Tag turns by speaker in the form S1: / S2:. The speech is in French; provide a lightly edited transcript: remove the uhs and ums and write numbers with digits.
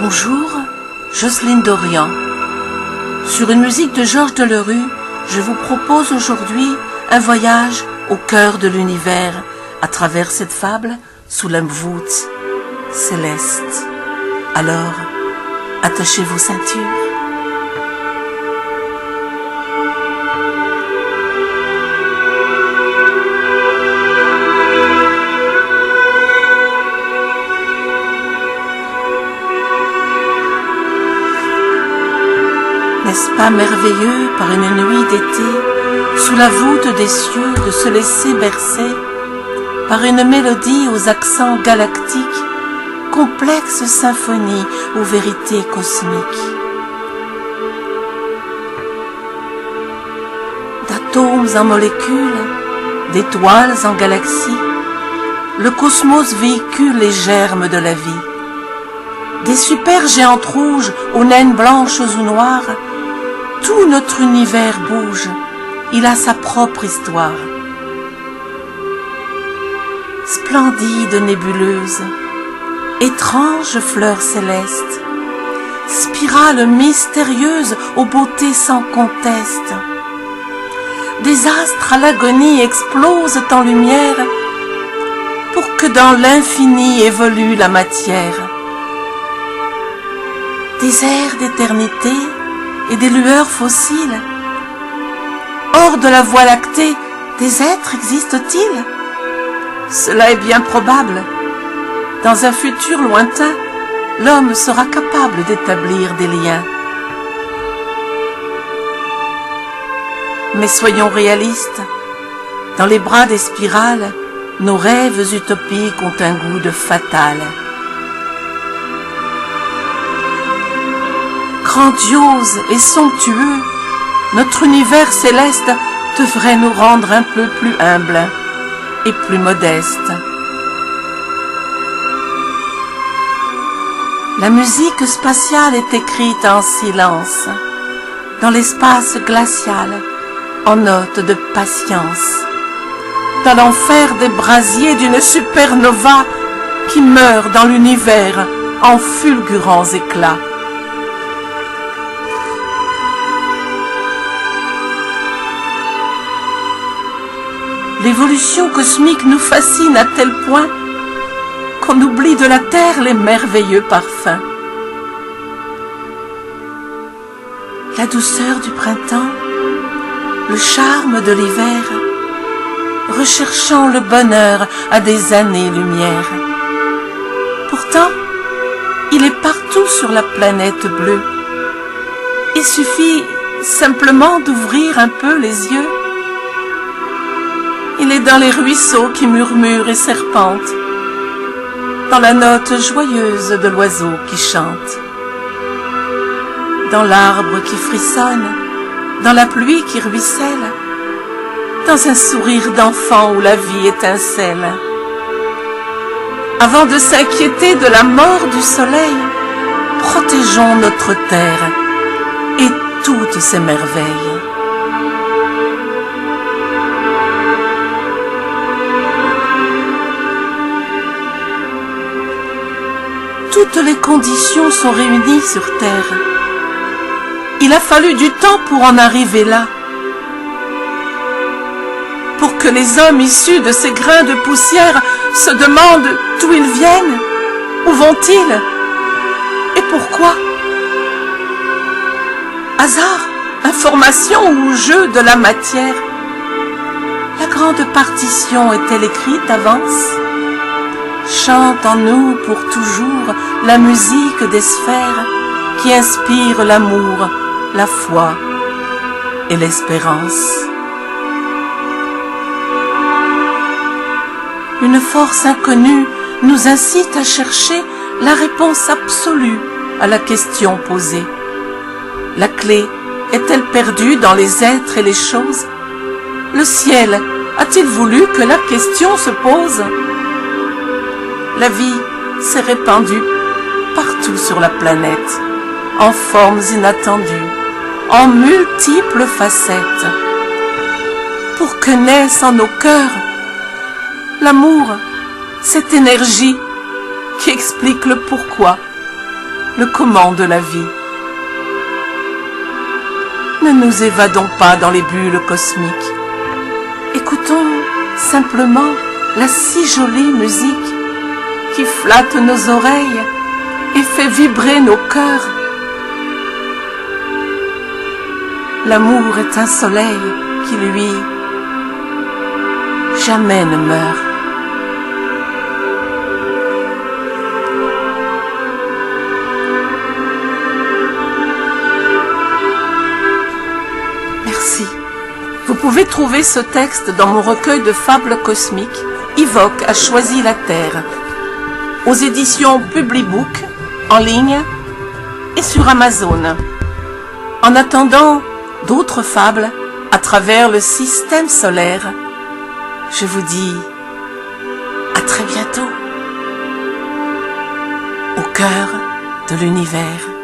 S1: Bonjour, Jocelyne Dorian. Sur une musique de Georges Delerue, je vous propose aujourd'hui un voyage au cœur de l'univers à travers cette fable sous la voûte céleste. Alors, attachez vos ceintures. N'est-ce pas merveilleux par une nuit d'été, sous la voûte des cieux, de se laisser bercer par une mélodie aux accents galactiques, complexe symphonie aux vérités cosmiques. D'atomes en molécules, d'étoiles en galaxies, le cosmos véhicule les germes de la vie. Des supergéantes rouges aux naines blanches ou noires, tout notre univers bouge, il a sa propre histoire. Splendide nébuleuse, étrange fleur céleste, spirale mystérieuse aux beautés sans conteste. Des astres à l'agonie explosent en lumière pour que dans l'infini évolue la matière. Des airs d'éternité et des lueurs fossiles. Hors de la Voie lactée, des êtres existent-ils? Cela est bien probable. Dans un futur lointain, l'homme sera capable d'établir des liens. Mais soyons réalistes. Dans les bras des spirales, nos rêves utopiques ont un goût de fatal. Grandiose et somptueux, notre univers céleste devrait nous rendre un peu plus humbles et plus modestes. La musique spatiale est écrite en silence, dans l'espace glacial, en notes de patience, dans l'enfer des brasiers d'une supernova qui meurt dans l'univers en fulgurants éclats. L'évolution cosmique nous fascine à tel point qu'on oublie de la terre les merveilleux parfums. La douceur du printemps, le charme de l'hiver, recherchant le bonheur à des années-lumière. Pourtant, il est partout sur la planète bleue. Il suffit simplement d'ouvrir un peu les yeux. Il est dans les ruisseaux qui murmurent et serpentent, dans la note joyeuse de l'oiseau qui chante, dans l'arbre qui frissonne, dans la pluie qui ruisselle, dans un sourire d'enfant où la vie étincelle. Avant de s'inquiéter de la mort du soleil, protégeons notre terre et toutes ses merveilles. Toutes les conditions sont réunies sur Terre. Il a fallu du temps pour en arriver là. Pour que les hommes issus de ces grains de poussière se demandent d'où ils viennent, où vont-ils et pourquoi. Hasard, information ou jeu de la matière? La grande partition est-elle écrite d'avance? Chante en nous pour toujours la musique des sphères qui inspire l'amour, la foi et l'espérance. Une force inconnue nous incite à chercher la réponse absolue à la question posée. La clé est-elle perdue dans les êtres et les choses? Le ciel a-t-il voulu que la question se pose? La vie s'est répandue partout sur la planète, en formes inattendues, en multiples facettes, pour que naisse en nos cœurs l'amour, cette énergie qui explique le pourquoi le comment de la vie. Ne nous évadons pas dans les bulles cosmiques. Écoutons simplement la si jolie musique qui flatte nos oreilles et fait vibrer nos cœurs. L'amour est un soleil qui, lui, jamais ne meurt. Merci. Vous pouvez trouver ce texte dans mon recueil de fables cosmiques, Ivoque a choisi la Terre, aux éditions Publibook, en ligne et sur Amazon. En attendant d'autres fables à travers le système solaire, je vous dis à très bientôt au cœur de l'univers.